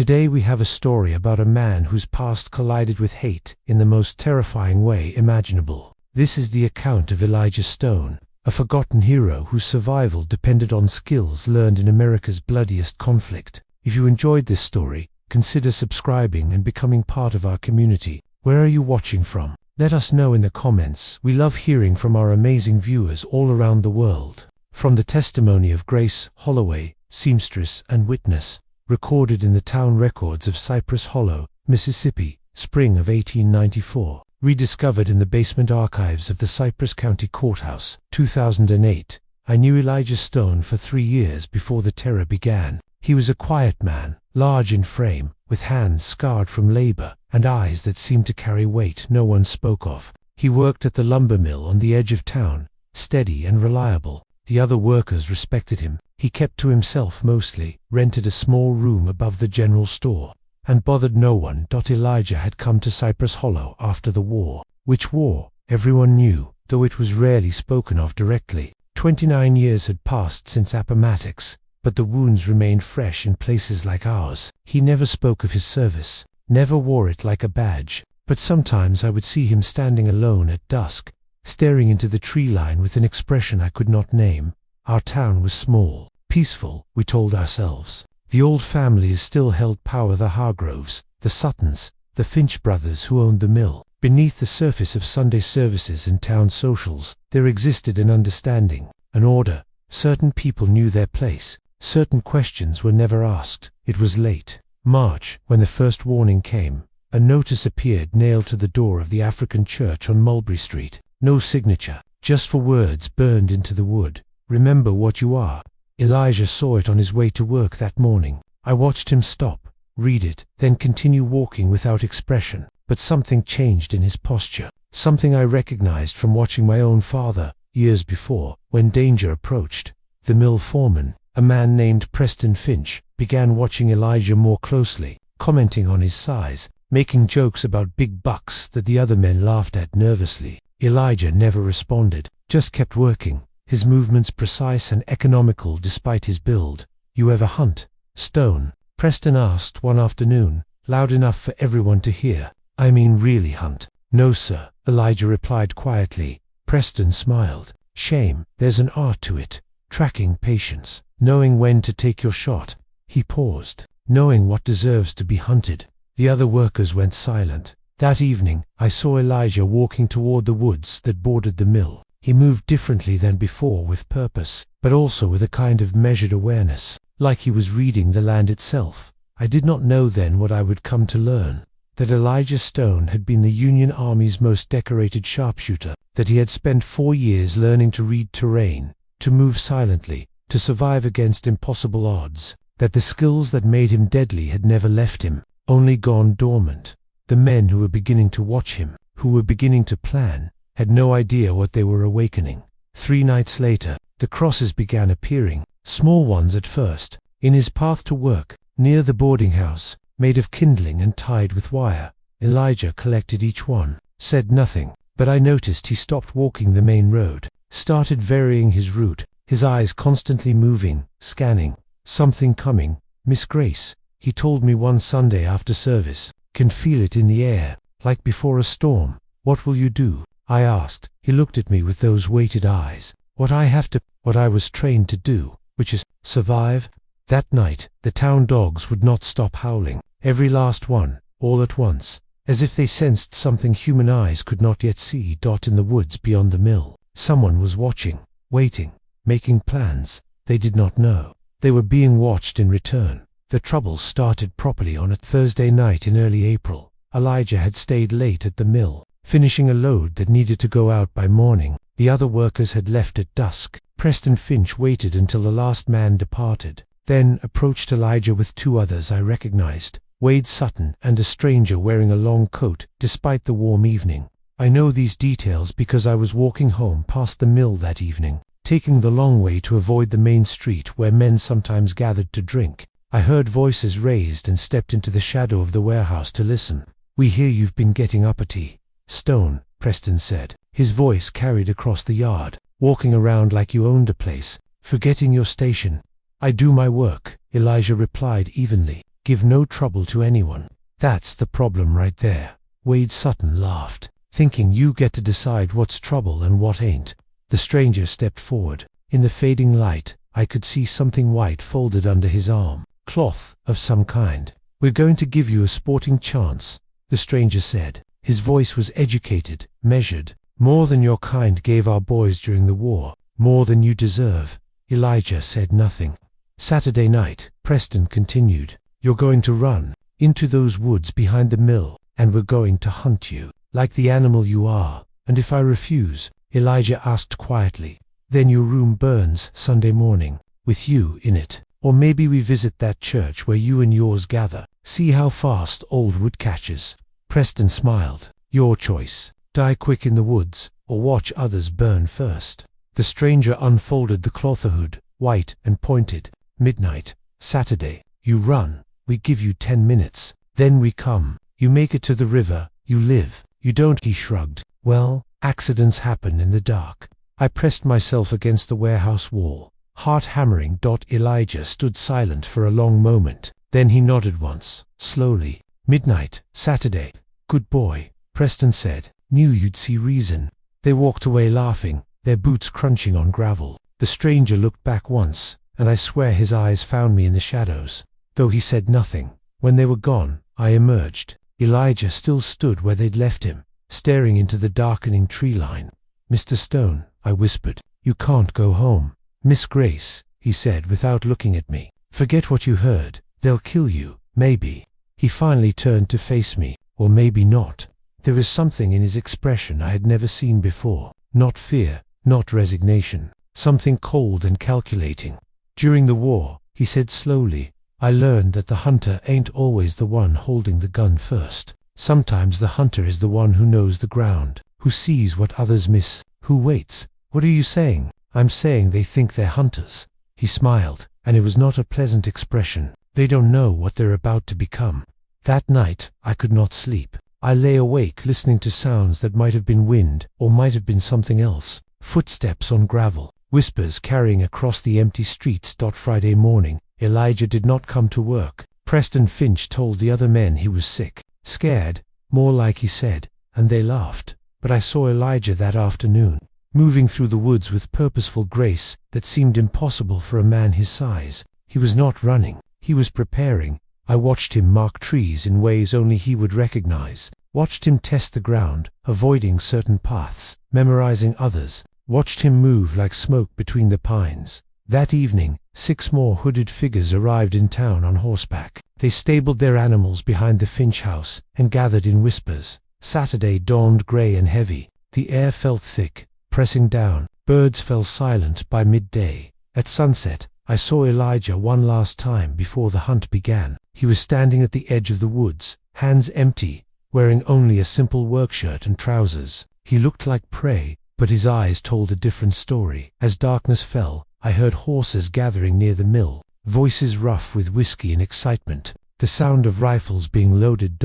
Today we have a story about a man whose past collided with hate in the most terrifying way imaginable. This is the account of Elijah Stone, a forgotten hero whose survival depended on skills learned in America's bloodiest conflict. If you enjoyed this story, consider subscribing and becoming part of our community. Where are you watching from? Let us know in the comments. We love hearing from our amazing viewers all around the world. From the testimony of Grace Holloway, seamstress and witness, recorded in the town records of Cypress Hollow, Mississippi, spring of 1894, rediscovered in the basement archives of the Cypress County Courthouse, 2008. I knew Elijah Stone for 3 years before the terror began. He was a quiet man, large in frame, with hands scarred from labor and eyes that seemed to carry weight no one spoke of. He worked at the lumber mill on the edge of town, steady and reliable. The other workers respected him. He kept to himself mostly, rented a small room above the general store, and bothered no one. Elijah had come to Cypress Hollow after the war. Which war? Everyone knew, though it was rarely spoken of directly. 29 years had passed since Appomattox, but the wounds remained fresh in places like ours. He never spoke of his service, never wore it like a badge, but sometimes I would see him standing alone at dusk, staring into the tree line with an expression I could not name. Our town was small, peaceful, we told ourselves. The old families still held power: the Hargroves, the Suttons, the Finch brothers who owned the mill. Beneath the surface of Sunday services and town socials, there existed an understanding, an order. Certain people knew their place. Certain questions were never asked. It was late March when the first warning came. A notice appeared nailed to the door of the African church on Mulberry Street. No signature, just 4 words burned into the wood. Remember what you are. Elijah saw it on his way to work that morning. I watched him stop, read it, then continue walking without expression. But something changed in his posture. Something I recognized from watching my own father, years before, when danger approached. The mill foreman, a man named Preston Finch, began watching Elijah more closely, commenting on his size, making jokes about big bucks that the other men laughed at nervously. Elijah never responded, just kept working, his movements precise and economical despite his build. "You ever hunt, Stone?" Preston asked one afternoon, loud enough for everyone to hear. "I mean really hunt." "No sir," Elijah replied quietly. Preston smiled. "Shame, there's an art to it. Tracking, patience, knowing when to take your shot." He paused, knowing what deserves to be hunted. The other workers went silent. That evening, I saw Elijah walking toward the woods that bordered the mill. He moved differently than before, with purpose, but also with a kind of measured awareness, like he was reading the land itself. I did not know then what I would come to learn: that Elijah Stone had been the Union Army's most decorated sharpshooter, that he had spent 4 years learning to read terrain, to move silently, to survive against impossible odds, that the skills that made him deadly had never left him, only gone dormant. The men who were beginning to watch him, who were beginning to plan, had no idea what they were awakening. 3 nights later, the crosses began appearing, small ones at first, in his path to work, near the boarding house, made of kindling and tied with wire. Elijah collected each one, said nothing, but I noticed he stopped walking the main road, started varying his route, his eyes constantly moving, scanning. "Something coming, Miss Grace," he told me one Sunday after service. "Can feel it in the air, like before a storm." "What will you do?" I asked. He looked at me with those weighted eyes. What I was trained to do, which is survive." That night, the town dogs would not stop howling, every last one, all at once, as if they sensed something human eyes could not yet see. In the woods beyond the mill, someone was watching, waiting, making plans. They did not know. They were being watched in return. The trouble started properly on a Thursday night in early April. Elijah had stayed late at the mill, finishing a load that needed to go out by morning. The other workers had left at dusk. Preston Finch waited until the last man departed, then approached Elijah with 2 others I recognized, Wade Sutton and a stranger wearing a long coat despite the warm evening. I know these details because I was walking home past the mill that evening, taking the long way to avoid the main street where men sometimes gathered to drink. I heard voices raised and stepped into the shadow of the warehouse to listen. "We hear you've been getting uppity, Stone," Preston said. His voice carried across the yard. "Walking around like you owned a place, forgetting your station." "I do my work," Elijah replied evenly. give no trouble to anyone. That's the problem right there. Wade Sutton laughed, thinking you get to decide what's trouble and what ain't. The stranger stepped forward. In the fading light, I could see something white folded under his arm. Cloth of some kind. We're going to give you a sporting chance, the stranger said. His voice was educated, measured. More than your kind gave our boys during the war. More than you deserve. Elijah said nothing. Saturday night, Preston continued. You're going to run into those woods behind the mill, and we're going to hunt you, like the animal you are. And if I refuse, Elijah asked quietly, then your room burns Sunday morning, with you in it. Or maybe we visit that church where you and yours gather. See how fast old wood catches. Preston smiled. Your choice. Die quick in the woods, or watch others burn first. The stranger unfolded the cloth hood, white and pointed. Midnight, Saturday. You run. We give you 10 minutes. Then we come. You make it to the river. You live. You don't. He shrugged. Well, accidents happen in the dark. I pressed myself against the warehouse wall, heart hammering. Elijah stood silent for a long moment. Then he nodded once, slowly. Midnight, Saturday. Good boy, Preston said. Knew you'd see reason. They walked away laughing, their boots crunching on gravel. The stranger looked back once, and I swear his eyes found me in the shadows. Though he said nothing. When they were gone, I emerged. Elijah still stood where they'd left him, staring into the darkening tree line. Mr. Stone, I whispered, you can't go home. Miss Grace, he said without looking at me. Forget what you heard. They'll kill you, maybe. He finally turned to face me, or maybe not. There was something in his expression I had never seen before. Not fear, not resignation. Something cold and calculating. During the war, he said slowly, I learned that the hunter ain't always the one holding the gun first. Sometimes the hunter is the one who knows the ground, who sees what others miss, who waits. What are you saying? I'm saying they think they're hunters. He smiled, and it was not a pleasant expression. They don't know what they're about to become. That night, I could not sleep. I lay awake listening to sounds that might have been wind, or might have been something else. Footsteps on gravel, whispers carrying across the empty streets. Friday morning, Elijah did not come to work. Preston Finch told the other men he was sick. Scared, more like he said, and they laughed. But I saw Elijah that afternoon, moving through the woods with purposeful grace that seemed impossible for a man his size. He was not running, he was preparing. I watched him mark trees in ways only he would recognize, watched him test the ground, avoiding certain paths, memorizing others, watched him move like smoke between the pines. That evening, 6 more hooded figures arrived in town on horseback. They stabled their animals behind the Finch house and gathered in whispers. Saturday dawned gray and heavy. The air felt thick, pressing down. Birds fell silent by midday. At sunset, I saw Elijah one last time before the hunt began. He was standing at the edge of the woods, hands empty, wearing only a simple workshirt and trousers. He looked like prey, but his eyes told a different story. As darkness fell, I heard horses gathering near the mill, voices rough with whiskey and excitement, the sound of rifles being loaded.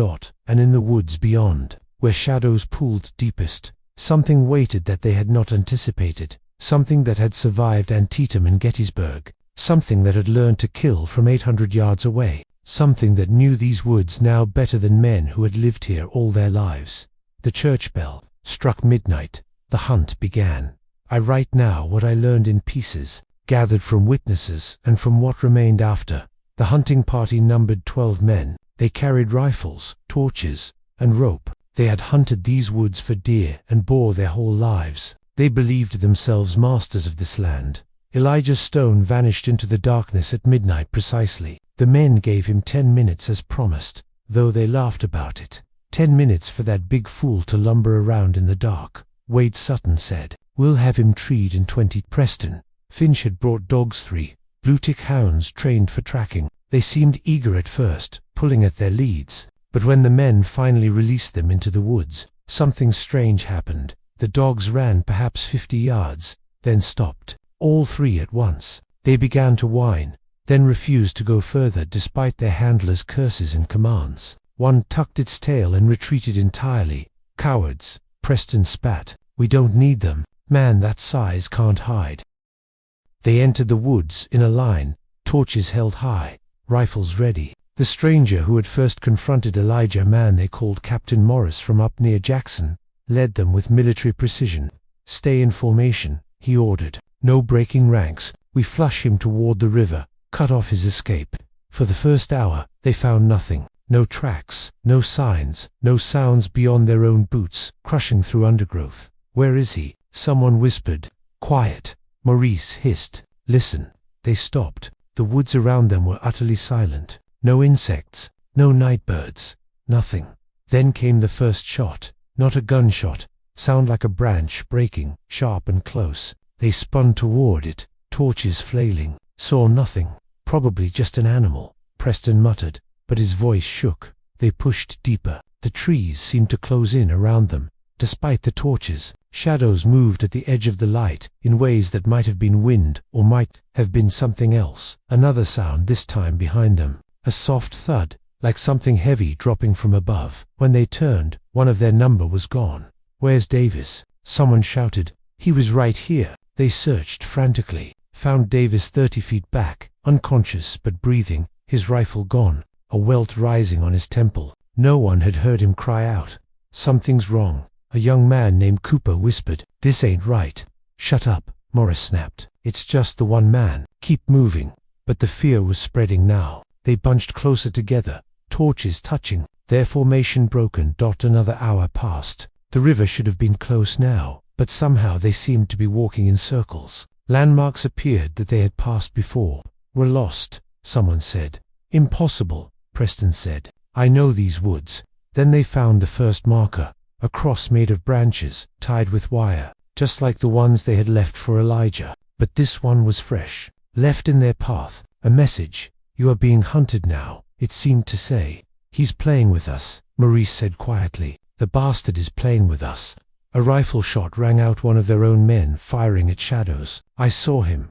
And in the woods beyond, where shadows pooled deepest, something waited that they had not anticipated, something that had survived Antietam and Gettysburg, something that had learned to kill from 800 yards away, something that knew these woods now better than men who had lived here all their lives. The church bell struck midnight. The hunt began. I write now what I learned in pieces, gathered from witnesses and from what remained after. The hunting party numbered 12 men. They carried rifles, torches, and rope. They had hunted these woods for deer and boar their whole lives. They believed themselves masters of this land. Elijah Stone vanished into the darkness at midnight precisely. The men gave him 10 minutes as promised, though they laughed about it. 10 minutes for that big fool to lumber around in the dark. Wade Sutton said, we'll have him treed in 20. Preston Finch had brought dogs, 3 blue-tick hounds trained for tracking. They seemed eager at first, pulling at their leads. But when the men finally released them into the woods, something strange happened. The dogs ran perhaps 50 yards, then stopped. All 3 at once. They began to whine, then refused to go further despite their handlers' curses and commands. One tucked its tail and retreated entirely. Cowards, Preston spat. We don't need them. Man that size can't hide. They entered the woods in a line, torches held high, rifles ready. The stranger who had first confronted Elijah, a man they called Captain Morris from up near Jackson, led them with military precision. "Stay in formation," he ordered. "No breaking ranks. We flush him toward the river, cut off his escape." For the first hour, they found nothing. No tracks, no signs, no sounds beyond their own boots, crushing through undergrowth. "Where is he?" someone whispered. "Quiet," Maurice hissed. "Listen." They stopped. The woods around them were utterly silent. No insects, no night birds, nothing. Then came the first shot. Not a gunshot. Sound like a branch breaking, sharp and close. They spun toward it, torches flailing. Saw nothing. "Probably just an animal," Preston muttered, but his voice shook. They pushed deeper. The trees seemed to close in around them. Despite the torches, shadows moved at the edge of the light in ways that might have been wind or might have been something else. Another sound, this time behind them. A soft thud, like something heavy dropping from above. When they turned, one of their number was gone. "Where's Davis?" someone shouted. "He was right here." They searched frantically, found Davis 30 feet back, unconscious but breathing, his rifle gone, a welt rising on his temple. No one had heard him cry out. "Something's wrong," a young man named Cooper whispered. "This ain't right." "Shut up," Morris snapped. "It's just the one man. Keep moving." But the fear was spreading now. They bunched closer together, torches touching, their formation broken. Another hour passed. The river should have been close now, but somehow they seemed to be walking in circles. Landmarks appeared that they had passed before. "We're lost," someone said. "Impossible," Preston said. "I know these woods." Then they found the first marker, a cross made of branches, tied with wire, just like the ones they had left for Elijah. But this one was fresh, left in their path, a message. "You are being hunted now," it seemed to say. "He's playing with us," Maurice said quietly. "The bastard is playing with us." A rifle shot rang out, one of their own men firing at shadows. I saw him.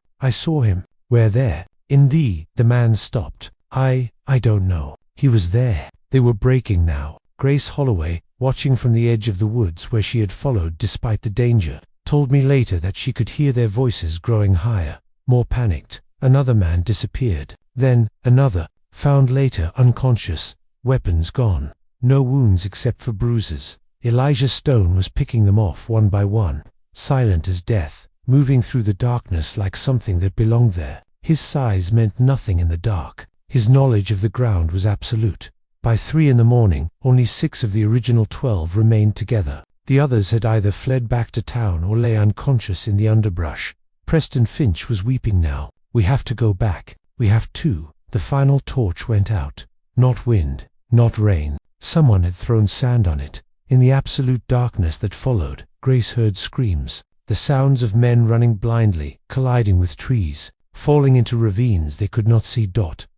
"Where there?" "In the man stopped. I don't know. He was there." They were breaking now. Grace Holloway, watching from the edge of the woods where she had followed despite the danger, told me later that she could hear their voices growing higher, more panicked. Another man disappeared. Then, another, found later unconscious, weapons gone. No wounds except for bruises. Elijah Stone was picking them off one by one, silent as death, moving through the darkness like something that belonged there. His size meant nothing in the dark. His knowledge of the ground was absolute. By 3 in the morning, only 6 of the original 12 remained together. The others had either fled back to town or lay unconscious in the underbrush. Preston Finch was weeping now. "We have to go back. We have to." The final torch went out. Not wind, not rain. Someone had thrown sand on it. In the absolute darkness that followed, Grace heard screams, the sounds of men running blindly, colliding with trees, falling into ravines they could not see.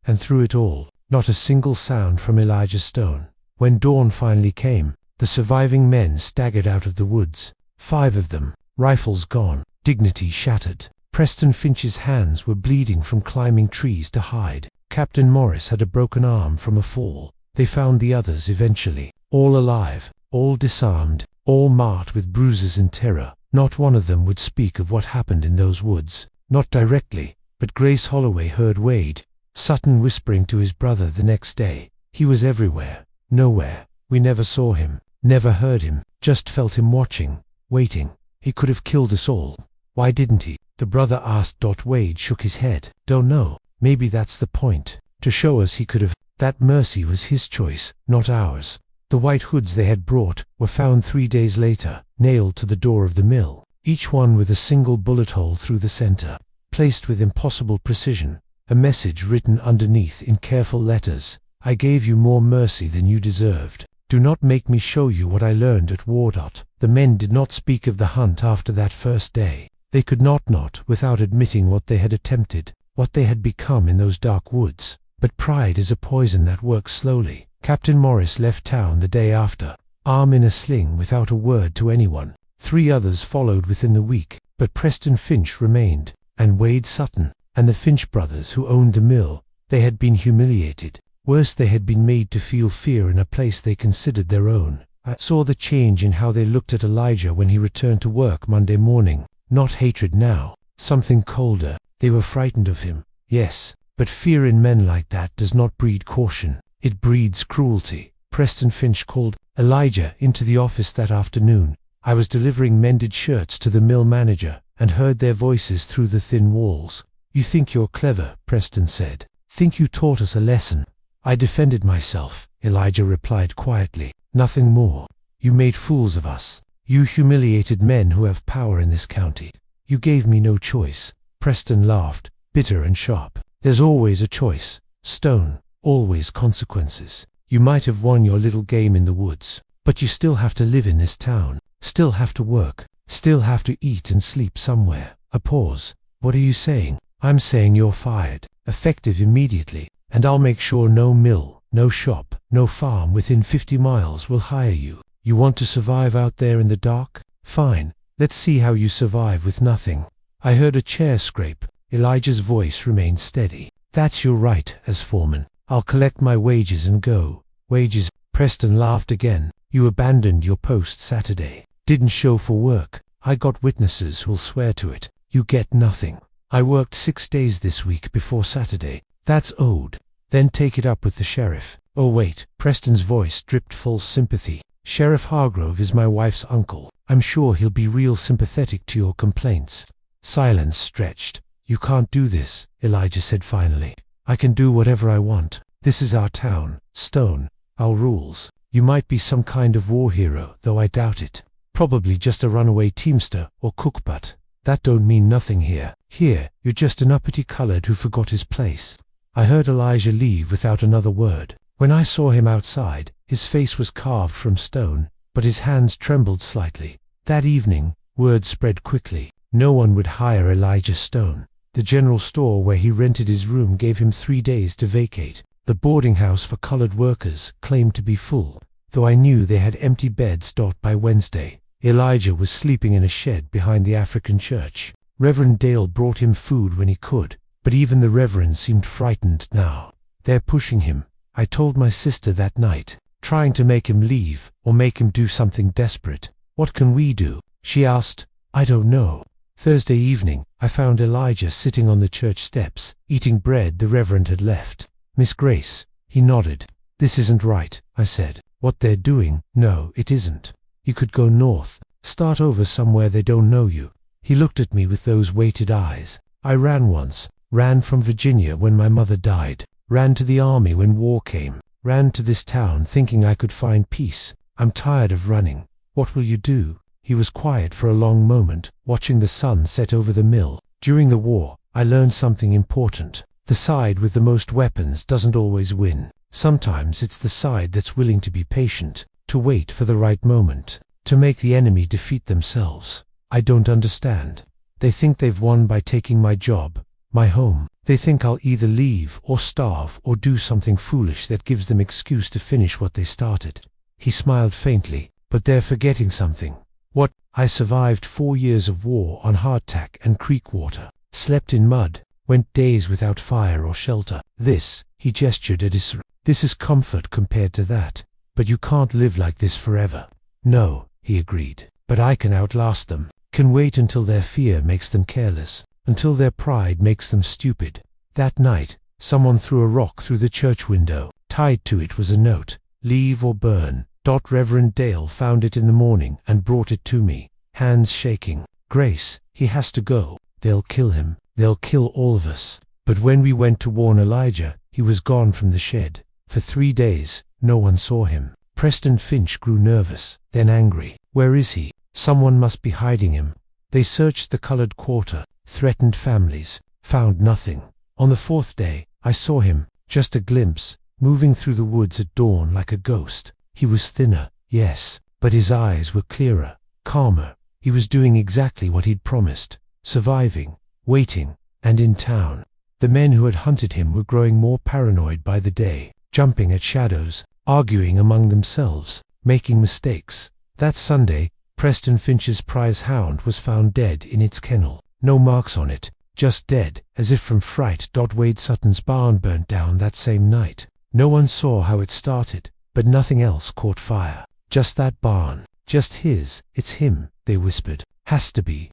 And through it all, not a single sound from Elijah Stone. When dawn finally came, the surviving men staggered out of the woods. 5 of them, rifles gone, dignity shattered. Preston Finch's hands were bleeding from climbing trees to hide. Captain Morris had a broken arm from a fall. They found the others eventually, all alive, all disarmed, all marked with bruises and terror. Not one of them would speak of what happened in those woods. Not directly, but Grace Holloway heard Wade Sutton whispering to his brother the next day. "He was everywhere. Nowhere. We never saw him, never heard him, just felt him watching, waiting. He could have killed us all." "Why didn't he?" the brother asked. Wade shook his head. "Don't know. Maybe that's the point. To show us he could have. That mercy was his choice, not ours." The white hoods they had brought were found 3 days later, nailed to the door of the mill, each one with a single bullet hole through the center, placed with impossible precision, a message written underneath in careful letters. "I gave you more mercy than you deserved. Do not make me show you what I learned at war. The men did not speak of the hunt after that first day. They could not without admitting what they had attempted, what they had become in those dark woods. But pride is a poison that works slowly. Captain Morris left town the day after, arm in a sling, without a word to anyone. 3 others followed within the week, but Preston Finch remained, and Wade Sutton, and the Finch brothers who owned the mill. They had been humiliated. Worse, they had been made to feel fear in a place they considered their own. I saw the change in how they looked at Elijah when he returned to work Monday morning. Not hatred now, something colder. They were frightened of him. Yes, But fear in men like that does not breed caution. It breeds cruelty. Preston Finch called Elijah into the office that afternoon. I was delivering mended shirts to the mill manager and heard their voices through the thin walls. "You think you're clever," Preston said. "Think you taught us a lesson?" "I defended myself," Elijah replied quietly. "Nothing more. You made fools of us. You humiliated men who have power in this county. You gave me no choice." Preston laughed, bitter and sharp. "There's always a choice, Stone, always consequences. You might have won your little game in the woods, but you still have to live in this town, still have to work, still have to eat and sleep somewhere." A pause. "What are you saying?" "I'm saying you're fired, effective immediately, and I'll make sure no mill, no shop, no farm within 50 miles will hire you. You want to survive out there in the dark? Fine, let's see how you survive with nothing." I heard a chair scrape. Elijah's voice remained steady. "That's your right as foreman. I'll collect my wages and go." "Wages?" Preston laughed again. "You abandoned your post Saturday. Didn't show for work. I got witnesses who'll swear to it. You get nothing. I worked 6 days this week before Saturday. That's owed. Then take it up with the sheriff." "Oh wait." Preston's voice dripped full sympathy. "Sheriff Hargrove is my wife's uncle. I'm sure he'll be real sympathetic to your complaints." Silence stretched. "You can't do this," Elijah said finally. "I can do whatever I want. This is our town, Stone, our rules. You might be some kind of war hero, though I doubt it. Probably just a runaway teamster or cook, but that don't mean nothing here. Here, you're just an uppity colored who forgot his place." I heard Elijah leave without another word. When I saw him outside, his face was carved from stone, but his hands trembled slightly. That evening, word spread quickly. No one would hire Elijah Stone. The general store where he rented his room gave him 3 days to vacate. The boarding house for colored workers claimed to be full, though I knew they had empty beds by Wednesday. Elijah was sleeping in a shed behind the African church. Reverend Dale brought him food when he could, but even the Reverend seemed frightened now. "They're pushing him," I told my sister that night, "trying to make him leave or make him do something desperate." "What can we do?" she asked. "I don't know." Thursday evening, I found Elijah sitting on the church steps, eating bread the Reverend had left. "Miss Grace," he nodded. "This isn't right," I said. "What they're doing? No, it isn't. You could go north, start over somewhere they don't know you." He looked at me with those weighted eyes. "I ran once, ran from Virginia when my mother died, ran to the army when war came, ran to this town thinking I could find peace. I'm tired of running. What will you do?" He was quiet for a long moment, watching the sun set over the mill. "During the war, I learned something important. The side with the most weapons doesn't always win. Sometimes it's the side that's willing to be patient, to wait for the right moment, to make the enemy defeat themselves. I don't understand. They think they've won by taking my job, my home. They think I'll either leave or starve or do something foolish that gives them excuse to finish what they started." He smiled faintly. "But they're forgetting something." "What?" "I survived 4 years of war on hardtack and creek water, slept in mud, went days without fire or shelter. This," he gestured at Isra, "this is comfort compared to that. But you can't live like this forever." "No," he agreed, "but I can outlast them, can wait until their fear makes them careless, until their pride makes them stupid." That night, someone threw a rock through the church window. Tied to it was a note, "Leave or burn." Reverend Dale found it in the morning and brought it to me, hands shaking. "Grace, he has to go. They'll kill him. They'll kill all of us." But when we went to warn Elijah, he was gone from the shed. For 3 days, no one saw him. Preston Finch grew nervous, then angry. "Where is he? Someone must be hiding him." They searched the colored quarter, threatened families, found nothing. On the 4th day, I saw him, just a glimpse, moving through the woods at dawn like a ghost. He was thinner, yes, but his eyes were clearer, calmer. He was doing exactly what he'd promised, surviving, waiting, and in town. The men who had hunted him were growing more paranoid by the day, jumping at shadows, arguing among themselves, making mistakes. That Sunday, Preston Finch's prize hound was found dead in its kennel. No marks on it, just dead, as if from fright. Wade Sutton's barn burnt down that same night. No one saw how it started, but nothing else caught fire. Just that barn, just his. "It's him," they whispered. "Has to be."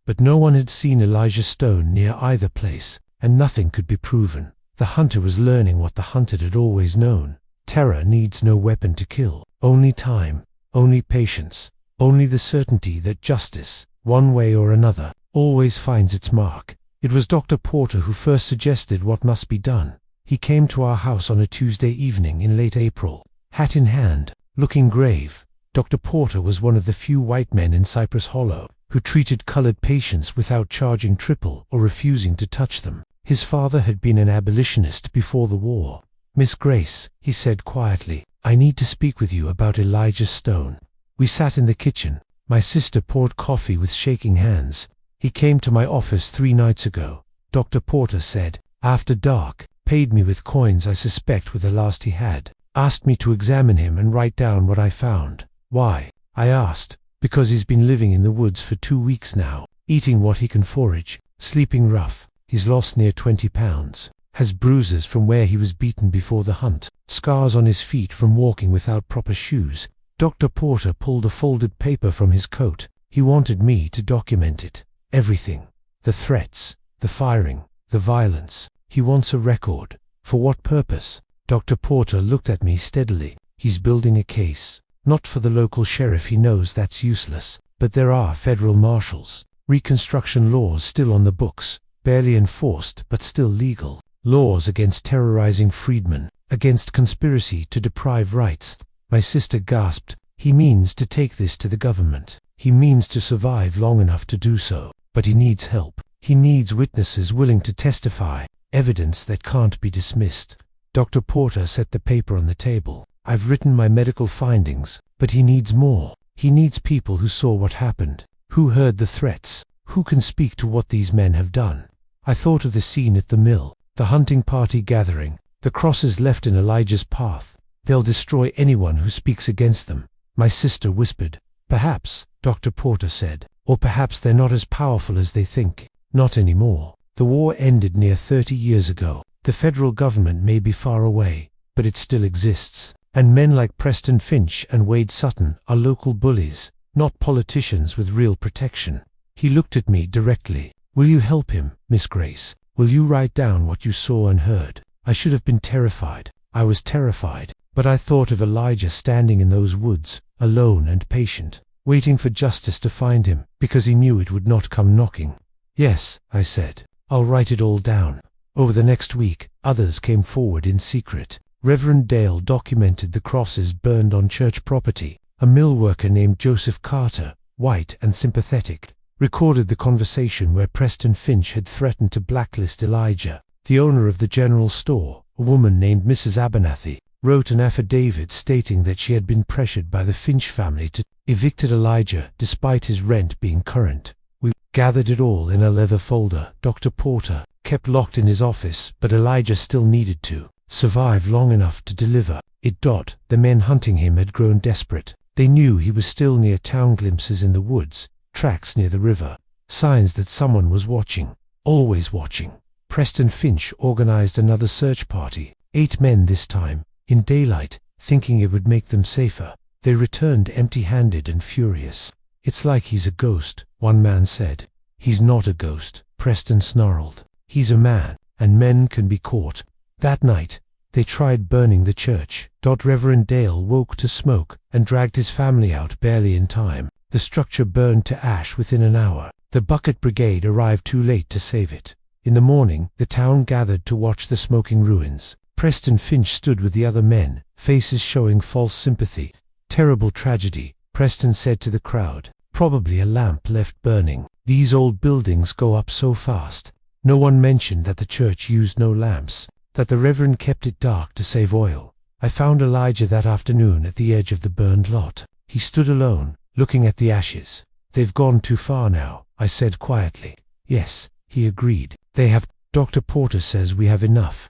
But no one had seen Elijah Stone near either place. and nothing could be proven. The hunter was learning what the hunted had always known. Terror needs no weapon to kill, only time, only patience, only the certainty that justice, one way or another, always finds its mark. It was Dr. Porter who first suggested what must be done. He came to our house on a Tuesday evening in late April, hat in hand, looking grave. Dr. Porter was one of the few white men in Cypress Hollow who treated colored patients without charging triple or refusing to touch them. His father had been an abolitionist before the war. "Miss Grace," he said quietly, "I need to speak with you about Elijah Stone." We sat in the kitchen. My sister poured coffee with shaking hands. "He came to my office 3 nights ago," Dr. Porter said, "after dark, paid me with coins I suspect were the last he had, asked me to examine him and write down what I found." "Why?" I asked. "Because he's been living in the woods for 2 weeks now, eating what he can forage, sleeping rough. He's lost near 20 pounds, has bruises from where he was beaten before the hunt, scars on his feet from walking without proper shoes." Dr. Porter pulled a folded paper from his coat. He wanted me to document it. Everything. The threats, the firing, the violence. He wants a record. For what purpose? Dr. Porter looked at me steadily. "He's building a case. Not for the local sheriff, he knows that's useless. But there are federal marshals. Reconstruction laws still on the books, barely enforced but still legal. Laws against terrorizing freedmen, against conspiracy to deprive rights." My sister gasped. "He means to take this to the government. He means to survive long enough to do so. But he needs help. He needs witnesses willing to testify, evidence that can't be dismissed." Dr. Porter set the paper on the table. "I've written my medical findings, but he needs more. He needs people who saw what happened, who heard the threats, who can speak to what these men have done." I thought of the scene at the mill, the hunting party gathering, the crosses left in Elijah's path. "They'll destroy anyone who speaks against them," my sister whispered. "Perhaps," Dr. Porter said, "or perhaps they're not as powerful as they think." Not anymore. The war ended near 30 years ago. The federal government may be far away, but it still exists. And men like Preston Finch and Wade Sutton are local bullies, not politicians with real protection. He looked at me directly. "Will you help him, Miss Grace? Will you write down what you saw and heard?" I should have been terrified. I was terrified. But I thought of Elijah standing in those woods, alone and patient, waiting for justice to find him, because he knew it would not come knocking. "Yes," I said, "I'll write it all down." Over the next week, others came forward in secret. Reverend Dale documented the crosses burned on church property. A mill worker named Joseph Carter, white and sympathetic, recorded the conversation where Preston Finch had threatened to blacklist Elijah. The owner of the general store, a woman named Mrs. Abernathy, wrote an affidavit stating that she had been pressured by the Finch family to evict Elijah despite his rent being current. We gathered it all in a leather folder. Dr. Porter kept locked in his office, but Elijah still needed to survive long enough to deliver it. The men hunting him had grown desperate. They knew he was still near town. Glimpses in the woods, tracks near the river, signs that someone was watching, always watching. Preston Finch organized another search party, 8 men this time, in daylight, thinking it would make them safer. They returned empty-handed and furious. "It's like he's a ghost," one man said. "He's not a ghost," Preston snarled. "He's a man, and men can be caught." That night, they tried burning the church. Reverend Dale woke to smoke and dragged his family out barely in time. The structure burned to ash within an hour. The bucket brigade arrived too late to save it. In the morning, the town gathered to watch the smoking ruins. Preston Finch stood with the other men, faces showing false sympathy. "Terrible tragedy," Preston said to the crowd. "Probably a lamp left burning. These old buildings go up so fast." No one mentioned that the church used no lamps, that the Reverend kept it dark to save oil. I found Elijah that afternoon at the edge of the burned lot. He stood alone, looking at the ashes. "They've gone too far now," I said quietly. "Yes," he agreed. "They have. Dr. Porter says we have enough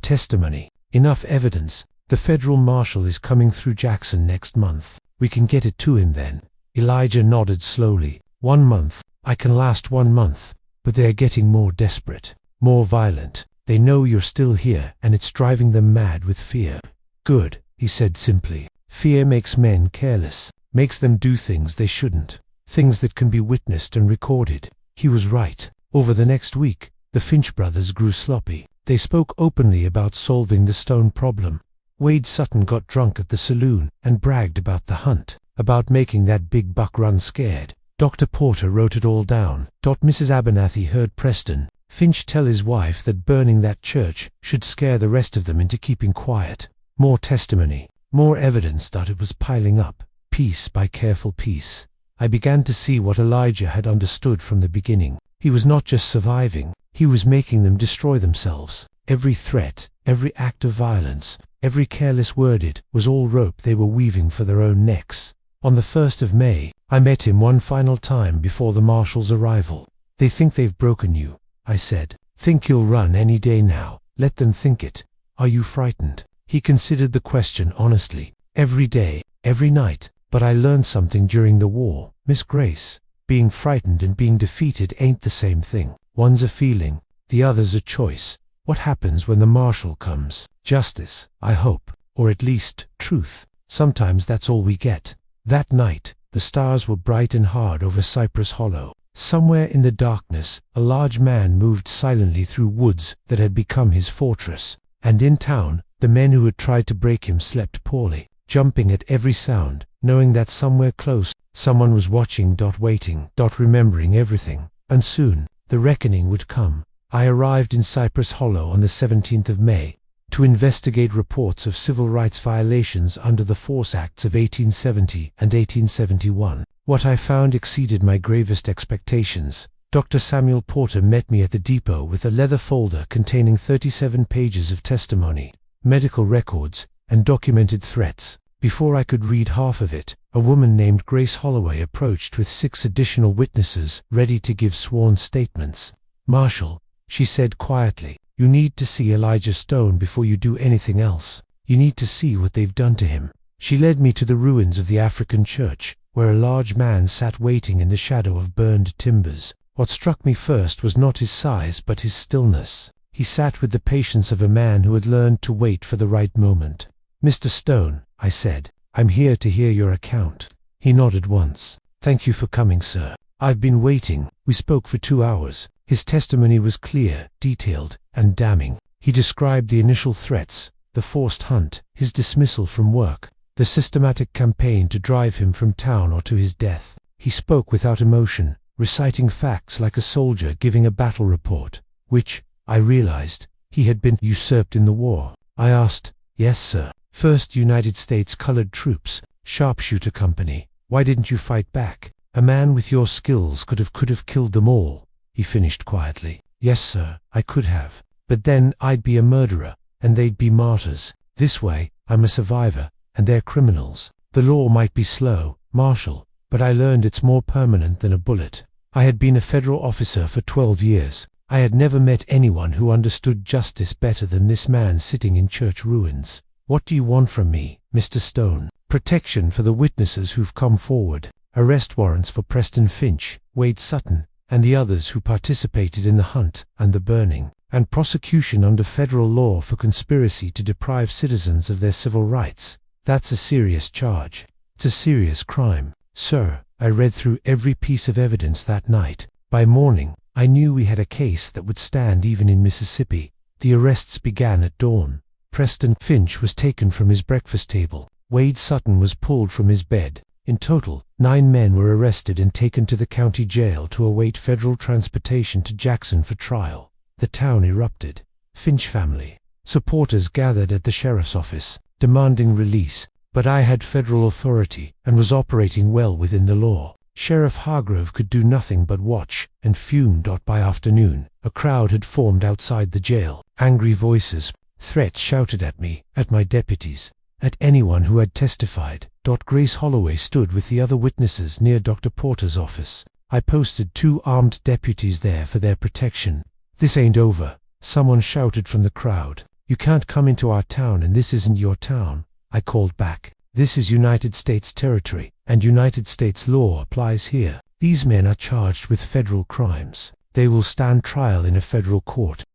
testimony, enough evidence. The federal marshal is coming through Jackson next month. We can get it to him then." Elijah nodded slowly. 1 month. I can last 1 month. But they are getting more desperate, more violent. They know you're still here, and it's driving them mad with fear. "Good," he said simply. "Fear makes men careless, makes them do things they shouldn't, things that can be witnessed and recorded." He was right. Over the next week, The Finch brothers grew sloppy. They spoke openly about solving the stone problem. Wade Sutton got drunk at the saloon and bragged about the hunt, about making that big buck run scared. Dr. Porter wrote it all down. Mrs. Abernathy heard Preston Finch tell his wife that burning that church should scare the rest of them into keeping quiet. More testimony, more evidence that it was piling up, piece by careful piece. I began to see what Elijah had understood from the beginning. He was not just surviving, he was making them destroy themselves. Every threat, every act of violence, every careless word was all rope they were weaving for their own necks. On the 1st of May, I met him one final time before the marshal's arrival. "They think they've broken you," I said. "Think you'll run any day now. Let them think it. Are you frightened?" He considered the question honestly. "Every day, every night, but I learned something during the war, Miss Grace. Being frightened and being defeated ain't the same thing. One's a feeling, the other's a choice. What happens when the marshal comes? Justice, I hope, or at least truth. Sometimes that's all we get." That night, the stars were bright and hard over Cypress Hollow. Somewhere in the darkness, a large man moved silently through woods that had become his fortress. And in town, the men who had tried to break him slept poorly, jumping at every sound, knowing that somewhere close, someone was watching, waiting, remembering everything. And soon, the reckoning would come. I arrived in Cypress Hollow on the 17th of May, to investigate reports of civil rights violations under the Force Acts of 1870 and 1871. What I found exceeded my gravest expectations. Dr. Samuel Porter met me at the depot with a leather folder containing 37 pages of testimony, medical records, and documented threats. Before I could read half of it, a woman named Grace Holloway approached with 6 additional witnesses ready to give sworn statements. "Marshal," she said quietly, "you need to see Elijah Stone before you do anything else. You need to see what they've done to him." She led me to the ruins of the African church, where a large man sat waiting in the shadow of burned timbers. What struck me first was not his size but his stillness. He sat with the patience of a man who had learned to wait for the right moment. "Mr. Stone," I said, "I'm here to hear your account." He nodded once. "Thank you for coming, sir. I've been waiting." We spoke for 2 hours. His testimony was clear, detailed, and damning. He described the initial threats, the forced hunt, his dismissal from work, the systematic campaign to drive him from town or to his death. He spoke without emotion, reciting facts like a soldier giving a battle report, which, I realized, he had been usurped in the war. I asked, "Yes, sir. First United States Colored Troops, Sharpshooter Company. Why didn't you fight back? A man with your skills could have killed them all." He finished quietly. "Yes, sir, I could have. But then I'd be a murderer, and they'd be martyrs. This way, I'm a survivor, and they're criminals. The law might be slow, Marshal, but I learned it's more permanent than a bullet." I had been a federal officer for 12 years. I had never met anyone who understood justice better than this man sitting in church ruins. "What do you want from me, Mr. Stone?" "Protection for the witnesses who've come forward. Arrest warrants for Preston Finch, Wade Sutton, and the others who participated in the hunt and the burning, and prosecution under federal law for conspiracy to deprive citizens of their civil rights. That's a serious charge. It's a serious crime, sir." I read through every piece of evidence that night. By morning, I knew we had a case that would stand even in Mississippi. The arrests began at dawn. Preston Finch was taken from his breakfast table. Wade Sutton was pulled from his bed. In total, 9 men were arrested and taken to the county jail to await federal transportation to Jackson for trial. The town erupted. Finch family supporters gathered at the sheriff's office, demanding release, but I had federal authority and was operating well within the law. Sheriff Hargrove could do nothing but watch and fume. By afternoon, a crowd had formed outside the jail. Angry voices, threats shouted at me, at my deputies, at anyone who had testified. Grace Holloway stood with the other witnesses near Dr. Porter's office. I posted 2 armed deputies there for their protection. "This ain't over," someone shouted from the crowd. "You can't come into our town, and this isn't your town." I called back, "This is United States territory, and United States law applies here. These men are charged with federal crimes. They will stand trial in a federal court."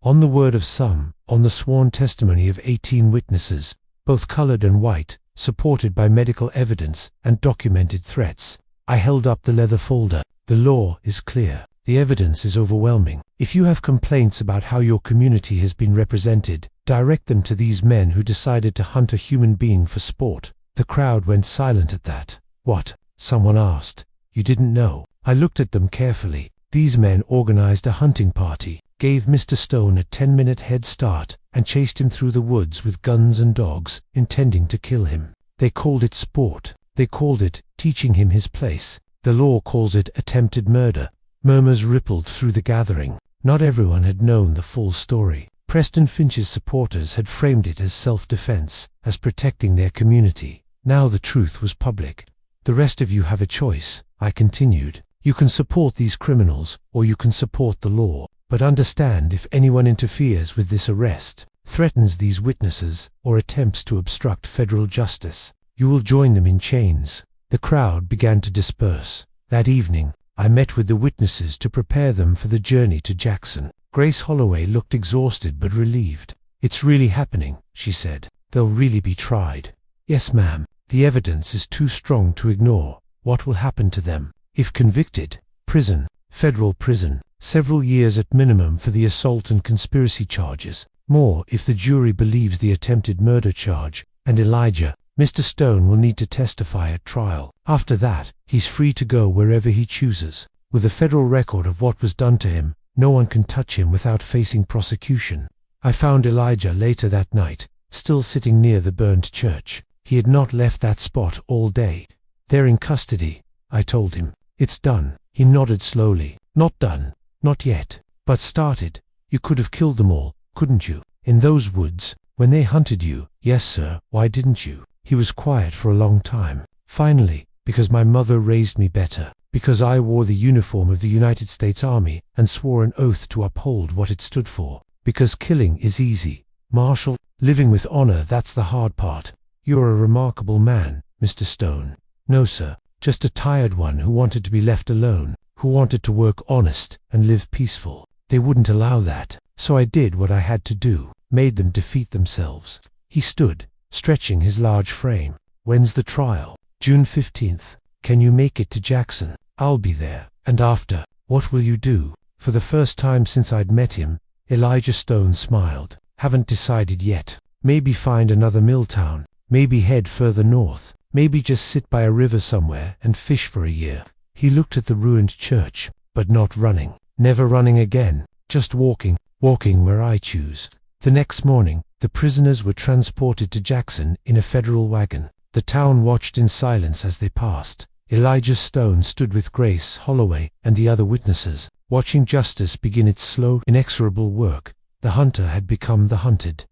On the word of some, on the sworn testimony of 18 witnesses, both colored and white, supported by medical evidence and documented threats, I held up the leather folder. "The law is clear. The evidence is overwhelming. If you have complaints about how your community has been represented, direct them to these men who decided to hunt a human being for sport." The crowd went silent at that. "What?" someone asked. "You didn't know?" I looked at them carefully. These men organized a hunting party, gave Mr. Stone a 10-minute head start, and chased him through the woods with guns and dogs, intending to kill him. They called it sport. They called it teaching him his place. The law calls it attempted murder. Murmurs rippled through the gathering. Not everyone had known the full story. Preston Finch's supporters had framed it as self-defense, as protecting their community. Now the truth was public. "The rest of you have a choice," I continued. "You can support these criminals, or you can support the law. But understand, if anyone interferes with this arrest, threatens these witnesses, or attempts to obstruct federal justice, you will join them in chains." The crowd began to disperse. That evening, I met with the witnesses to prepare them for the journey to Jackson. Grace Holloway looked exhausted but relieved. "It's really happening," she said. "They'll really be tried." "Yes, ma'am. The evidence is too strong to ignore. What will happen to them? If convicted, prison, federal prison, several years at minimum for the assault and conspiracy charges, more if the jury believes the attempted murder charge, and Elijah, Mr. Stone, will need to testify at trial. After that, he's free to go wherever he chooses. With a federal record of what was done to him, no one can touch him without facing prosecution." I found Elijah later that night, still sitting near the burned church. He had not left that spot all day. "They're in custody," I told him. "It's done." He nodded slowly. "Not done. Not yet. But started. You could have killed them all, couldn't you? In those woods, when they hunted you?" "Yes, sir. Why didn't you?" He was quiet for a long time. "Finally, because my mother raised me better. Because I wore the uniform of the United States Army and swore an oath to uphold what it stood for. Because killing is easy, Marshal. Living with honor, that's the hard part. You're a remarkable man, Mr. Stone." "No, sir. Just a tired one who wanted to be left alone, who wanted to work honest and live peaceful. They wouldn't allow that, so I did what I had to do, made them defeat themselves." He stood, stretching his large frame. "When's the trial?" "June 15th. Can you make it to Jackson?" "I'll be there." "And after, what will you do?" For the first time since I'd met him, Elijah Stone smiled. "Haven't decided yet. Maybe find another mill town. Maybe head further north. Maybe just sit by a river somewhere and fish for a year." He looked at the ruined church, but not running. "Never running again. Just walking where I choose." The next morning, the prisoners were transported to Jackson in a federal wagon. The town watched in silence as they passed. Elijah Stone stood with Grace Holloway and the other witnesses, watching justice begin its slow, inexorable work. The hunter had become the hunted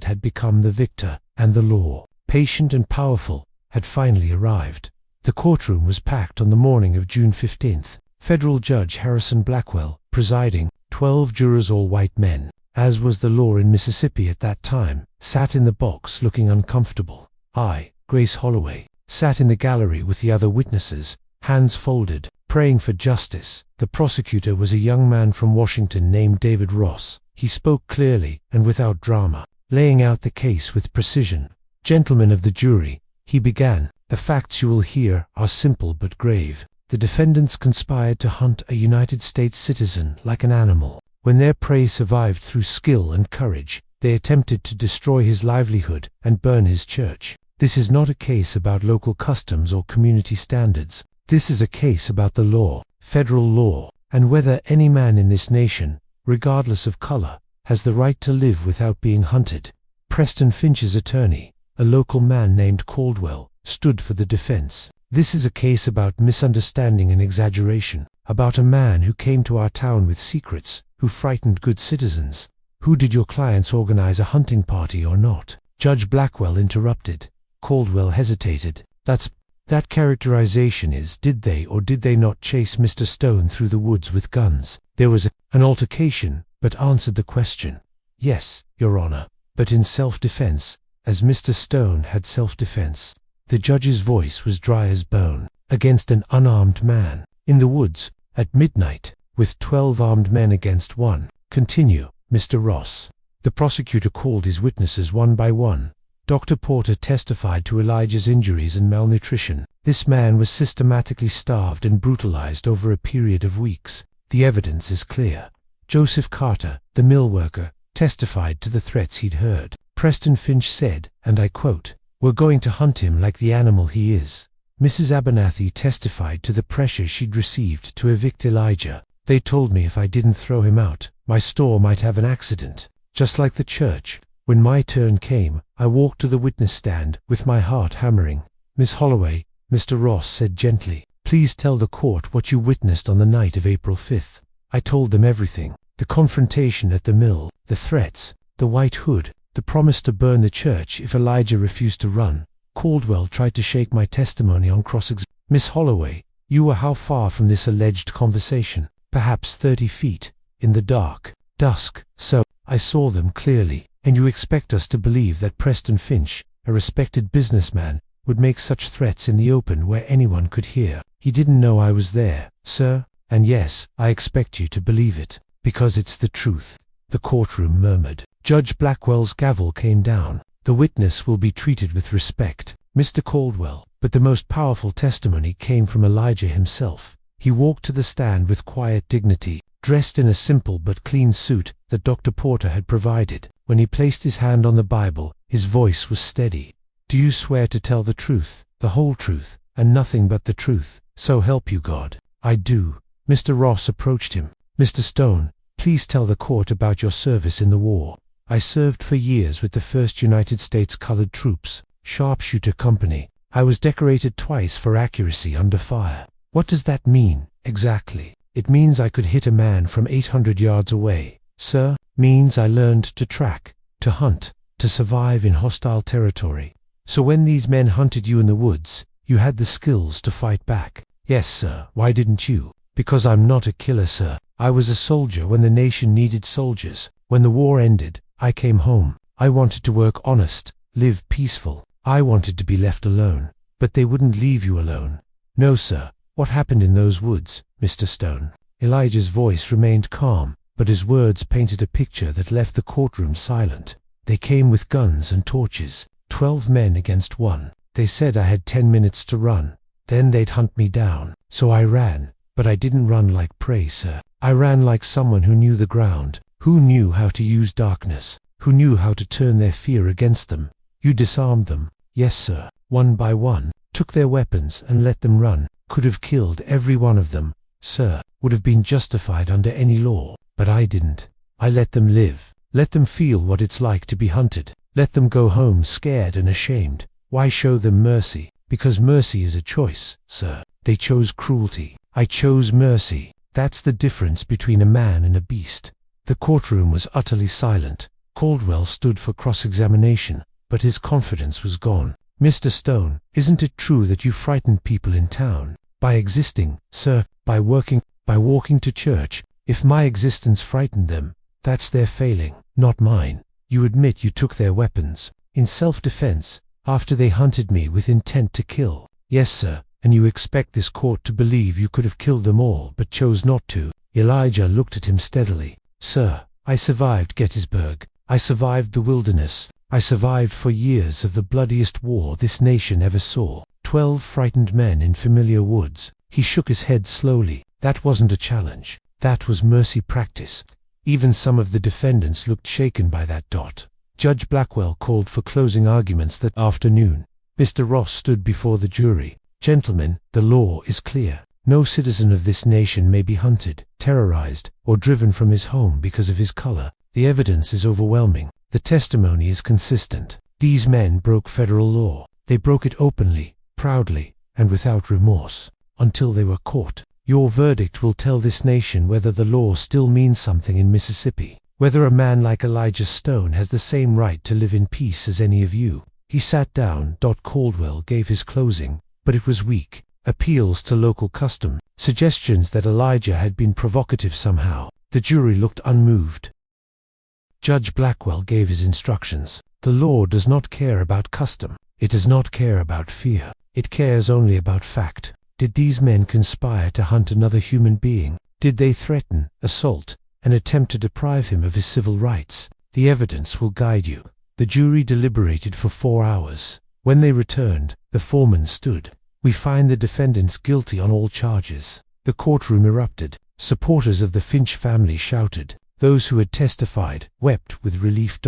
had become the victor, and the law, patient and powerful, had finally arrived. The courtroom was packed on the morning of June 15th. Federal Judge Harrison Blackwell presiding, 12 jurors, all white men, as was the law in Mississippi at that time, sat in the box looking uncomfortable. I, Grace Holloway, sat in the gallery with the other witnesses, hands folded, praying for justice. The prosecutor was a young man from Washington named David Ross. He spoke clearly and without drama, laying out the case with precision. "Gentlemen of the jury," he began, "the facts you will hear are simple but grave. The defendants conspired to hunt a United States citizen like an animal. When their prey survived through skill and courage, they attempted to destroy his livelihood and burn his church. This is not a case about local customs or community standards. This is a case about the law, federal law, and whether any man in this nation, regardless of color, has the right to live without being hunted." Preston Finch's attorney, a local man named Caldwell, stood for the defense. "This is a case about misunderstanding and exaggeration, about a man who came to our town with secrets, who frightened good citizens." "Who did your clients organize a hunting party or not?" Judge Blackwell interrupted. Caldwell hesitated. That characterization is, did they or did they not chase Mr. Stone through the woods with guns?" "There was an altercation, but answered the question." "Yes, Your Honor, but in self-defense, as Mr. Stone had self-defense." The judge's voice was dry as bone. "Against an unarmed man, in the woods, at midnight, with 12 armed men against one. Continue, Mr. Ross." The prosecutor called his witnesses one by one. Dr. Porter testified to Elijah's injuries and malnutrition. This man was systematically starved and brutalized over a period of weeks. The evidence is clear. Joseph Carter, the mill worker, testified to the threats he'd heard. Preston Finch said, and I quote, "We're going to hunt him like the animal he is." Mrs. Abernathy testified to the pressure she'd received to evict Elijah. "They told me if I didn't throw him out, my store might have an accident." Just like the church, when my turn came, I walked to the witness stand with my heart hammering. "Miss Holloway," Mr. Ross said gently, "please tell the court what you witnessed on the night of April 5th. I told them everything. The confrontation at the mill, the threats, the white hood, the promise to burn the church if Elijah refused to run. Caldwell tried to shake my testimony on cross-examination. Miss Holloway, you were how far from this alleged conversation? Perhaps 30 feet, in the dark, dusk. So, I saw them clearly. And you expect us to believe that Preston Finch, a respected businessman, would make such threats in the open where anyone could hear? He didn't know I was there, sir. And yes, I expect you to believe it, because it's the truth." The courtroom murmured. Judge Blackwell's gavel came down. "The witness will be treated with respect, Mr. Caldwell." But the most powerful testimony came from Elijah himself. He walked to the stand with quiet dignity, dressed in a simple but clean suit that Dr. Porter had provided. When he placed his hand on the Bible, his voice was steady. "Do you swear to tell the truth, the whole truth, and nothing but the truth, so help you God?" "I do." Mr. Ross approached him. "Mr. Stone, please tell the court about your service in the war." "I served for years with the 1st United States Colored Troops, Sharpshooter Company. I was decorated twice for accuracy under fire." "What does that mean, exactly?" "It means I could hit a man from 800 yards away, sir. Means I learned to track, to hunt, to survive in hostile territory." "So when these men hunted you in the woods, you had the skills to fight back?" "Yes, sir." "Why didn't you?" "Because I'm not a killer, sir. I was a soldier when the nation needed soldiers. When the war ended, I came home. I wanted to work honest, live peaceful. I wanted to be left alone. But they wouldn't leave you alone." "No, sir." "What happened in those woods, Mr. Stone?" Elijah's voice remained calm, but his words painted a picture that left the courtroom silent. "They came with guns and torches, 12 men against 1. They said I had 10 minutes to run. Then they'd hunt me down. So I ran, but I didn't run like prey, sir. I ran like someone who knew the ground, who knew how to use darkness, who knew how to turn their fear against them." "You disarmed them?" "Yes, sir. One by one. Took their weapons and let them run. Could have killed every one of them, sir. Would have been justified under any law. But I didn't. I let them live. Let them feel what it's like to be hunted. Let them go home scared and ashamed. Why show them mercy? Because mercy is a choice, sir. They chose cruelty. I chose mercy. That's the difference between a man and a beast." The courtroom was utterly silent. Caldwell stood for cross-examination, but his confidence was gone. "Mr. Stone, isn't it true that you frightened people in town? By existing, sir, by walking to church. If my existence frightened them, that's their failing, not mine. You admit you took their weapons, in self-defense, after they hunted me with intent to kill." "Yes, sir, and you expect this court to believe you could have killed them all but chose not to." Elijah looked at him steadily. "Sir, I survived Gettysburg. I survived the wilderness. I survived for years of the bloodiest war this nation ever saw. 12 frightened men in familiar woods." He shook his head slowly. "That wasn't a challenge. That was mercy practice." Even some of the defendants looked shaken by that. Judge Blackwell called for closing arguments that afternoon. Mr. Ross stood before the jury. "Gentlemen, the law is clear. No citizen of this nation may be hunted, terrorized, or driven from his home because of his color. The evidence is overwhelming. The testimony is consistent. These men broke federal law. They broke it openly, proudly, and without remorse, until they were caught. Your verdict will tell this nation whether the law still means something in Mississippi, whether a man like Elijah Stone has the same right to live in peace as any of you." He sat down. Caldwell gave his closing, but it was weak. Appeals to local custom, suggestions that Elijah had been provocative somehow. The jury looked unmoved. Judge Blackwell gave his instructions. "The law does not care about custom. It does not care about fear. It cares only about fact. Did these men conspire to hunt another human being? Did they threaten, assault, and attempt to deprive him of his civil rights? The evidence will guide you." The jury deliberated for 4 hours. When they returned, the foreman stood. "We find the defendants guilty on all charges." The courtroom erupted. Supporters of the Finch family shouted. Those who had testified wept with relief.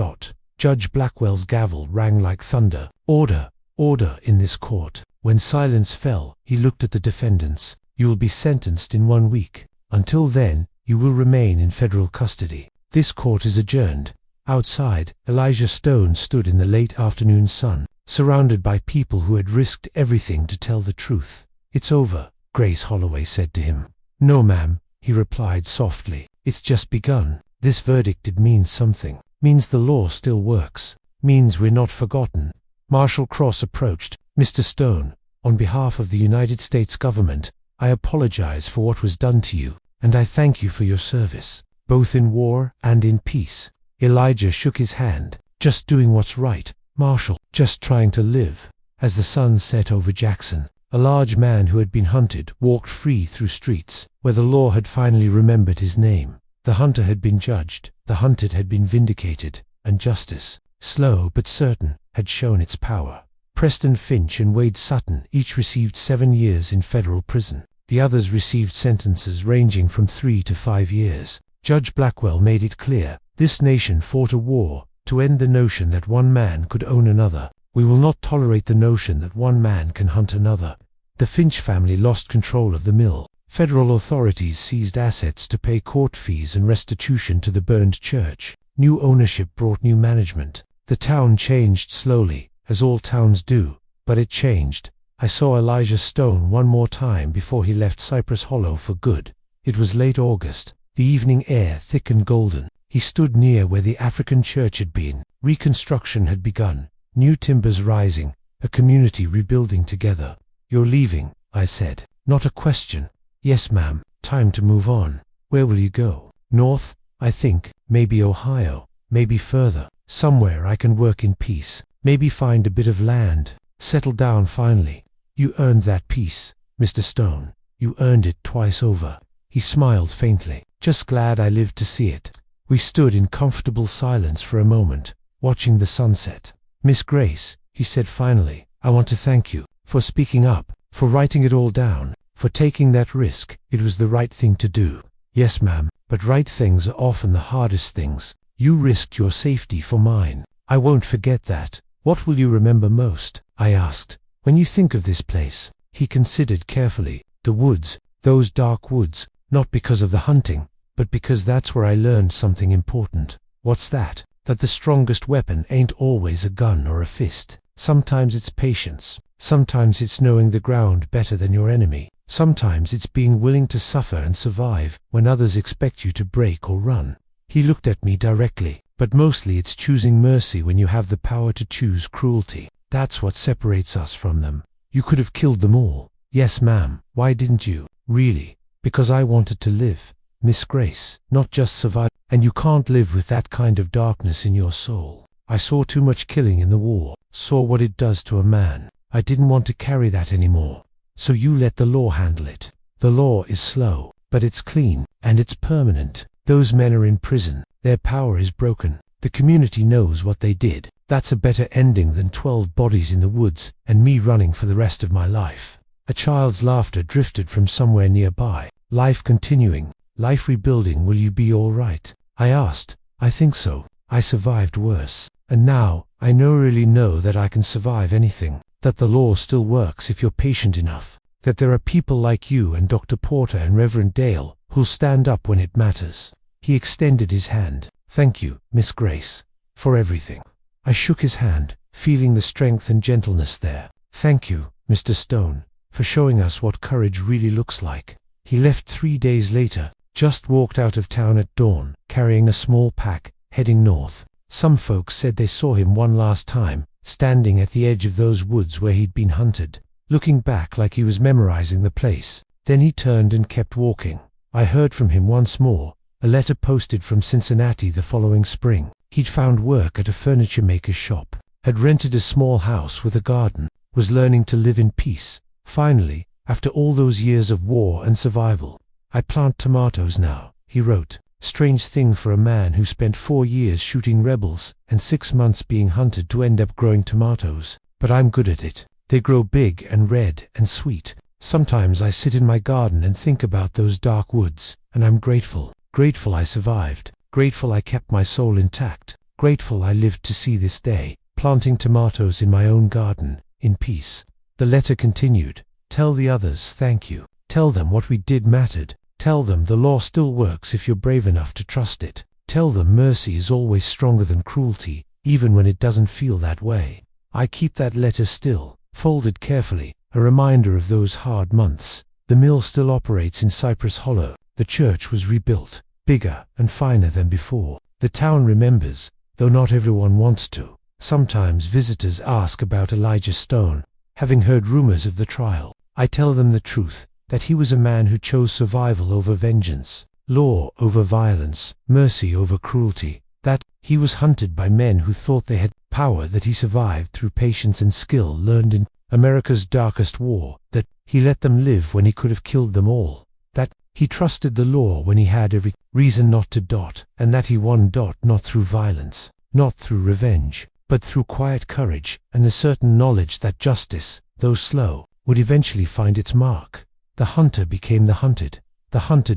Judge Blackwell's gavel rang like thunder. Order, order in this court. When silence fell, he looked at the defendants. You will be sentenced in 1 week. Until then, you will remain in federal custody. This court is adjourned. Outside, Elijah Stone stood in the late afternoon sun, surrounded by people who had risked everything to tell the truth. It's over, Grace Holloway said to him. No, ma'am, he replied softly. It's just begun. This verdict means something. Means the law still works. Means we're not forgotten. Marshal Cross approached. Mr. Stone, on behalf of the United States government, I apologize for what was done to you, and I thank you for your service, both in war and in peace. Elijah shook his hand. Just doing what's right, Marshal. Just trying to live. As the sun set over Jackson, a large man who had been hunted walked free through streets where the law had finally remembered his name. The hunter had been judged, the hunted had been vindicated, and justice, slow but certain, had shown its power. Preston Finch and Wade Sutton each received 7 years in federal prison. The others received sentences ranging from 3 to 5 years. Judge Blackwell made it clear, this nation fought a war to end the notion that one man could own another. We will not tolerate the notion that one man can hunt another. The Finch family lost control of the mill. Federal authorities seized assets to pay court fees and restitution to the burned church. New ownership brought new management. The town changed slowly, as all towns do, but it changed. I saw Elijah Stone one more time before he left Cypress Hollow for good. It was late August, the evening air thick and golden. He stood near where the African church had been. Reconstruction had begun, new timbers rising, a community rebuilding together. You're leaving, I said. Not a question. Yes, ma'am. Time to move on. Where will you go? North, I think. Maybe Ohio. Maybe further. Somewhere I can work in peace. Maybe find a bit of land. Settle down finally. You earned that peace, Mr. Stone. You earned it twice over. He smiled faintly. Just glad I lived to see it. We stood in comfortable silence for a moment, watching the sunset. Miss Grace, he said finally, I want to thank you for speaking up, for writing it all down, for taking that risk. It was the right thing to do. Yes, ma'am, but right things are often the hardest things. You risked your safety for mine. I won't forget that. What will you remember most? I asked. When you think of this place. He considered carefully. The woods, those dark woods, not because of the hunting, but because that's where I learned something important. What's that? That the strongest weapon ain't always a gun or a fist. Sometimes it's patience. Sometimes it's knowing the ground better than your enemy. Sometimes it's being willing to suffer and survive when others expect you to break or run. He looked at me directly, but mostly it's choosing mercy when you have the power to choose cruelty. That's what separates us from them. You could have killed them all. Yes, ma'am. Why didn't you? Really? Because I wanted to live, Miss Grace, not just survive. And you can't live with that kind of darkness in your soul. I saw too much killing in the war, saw what it does to a man. I didn't want to carry that anymore. So you let the law handle it. The law is slow, but it's clean, and it's permanent. Those men are in prison. Their power is broken. The community knows what they did. That's a better ending than 12 bodies in the woods and me running for the rest of my life. A child's laughter drifted from somewhere nearby. Life continuing, life rebuilding. Will you be all right? I asked. I think so. I survived worse. And now, I really know that I can survive anything. That the law still works if you're patient enough. That there are people like you and Dr. Porter and Reverend Dale who'll stand up when it matters. He extended his hand. Thank you, Miss Grace, for everything. I shook his hand, feeling the strength and gentleness there. Thank you, Mr. Stone, for showing us what courage really looks like. He left 3 days later, just walked out of town at dawn, carrying a small pack, heading north. Some folks said they saw him one last time, standing at the edge of those woods where he'd been hunted, looking back like he was memorizing the place. Then he turned and kept walking. I heard from him once more, a letter posted from Cincinnati the following spring. He'd found work at a furniture maker's shop, had rented a small house with a garden, was learning to live in peace. Finally, after all those years of war and survival. I plant tomatoes now, he wrote. Strange thing for a man who spent 4 years shooting rebels and 6 months being hunted to end up growing tomatoes. But I'm good at it. They grow big and red and sweet, Sometimes I sit in my garden and think about those dark woods, and I'm grateful. Grateful I survived. Grateful I kept my soul intact. Grateful I lived to see this day, planting tomatoes in my own garden, in peace." The letter continued, "Tell the others thank you. Tell them what we did mattered. Tell them the law still works if you're brave enough to trust it. Tell them mercy is always stronger than cruelty, even when it doesn't feel that way." I keep that letter still, folded carefully, a reminder of those hard months. The mill still operates in Cypress Hollow. The church was rebuilt, bigger and finer than before. The town remembers, though not everyone wants to. Sometimes visitors ask about Elijah Stone, having heard rumors of the trial. I tell them the truth, that he was a man who chose survival over vengeance, law over violence, mercy over cruelty, that he was hunted by men who thought they had power, that he survived through patience and skill learned in America's darkest war, that he let them live when he could have killed them all, that he trusted the law when he had every reason not to, and that he won not through violence, not through revenge, but through quiet courage and the certain knowledge that justice, though slow, would eventually find its mark. The hunter became the hunted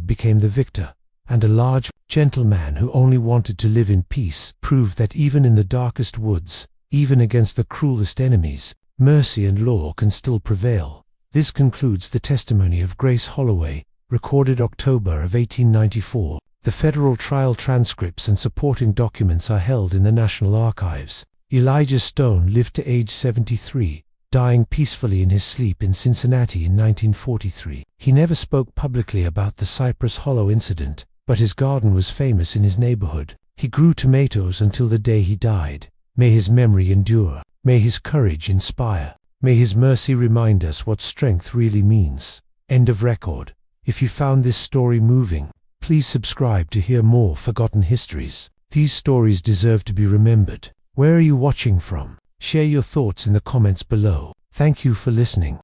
became the victor, and a large, gentle man who only wanted to live in peace proved that even in the darkest woods, even against the cruelest enemies, mercy and law can still prevail. This concludes the testimony of Grace Holloway, recorded October of 1894. The federal trial transcripts and supporting documents are held in the National Archives. Elijah Stone lived to age 73, dying peacefully in his sleep in Cincinnati in 1943. He never spoke publicly about the Cypress Hollow incident, but his garden was famous in his neighborhood. He grew tomatoes until the day he died. May his memory endure. May his courage inspire. May his mercy remind us what strength really means. End of record. If you found this story moving, please subscribe to hear more forgotten histories. These stories deserve to be remembered. Where are you watching from? Share your thoughts in the comments below. Thank you for listening.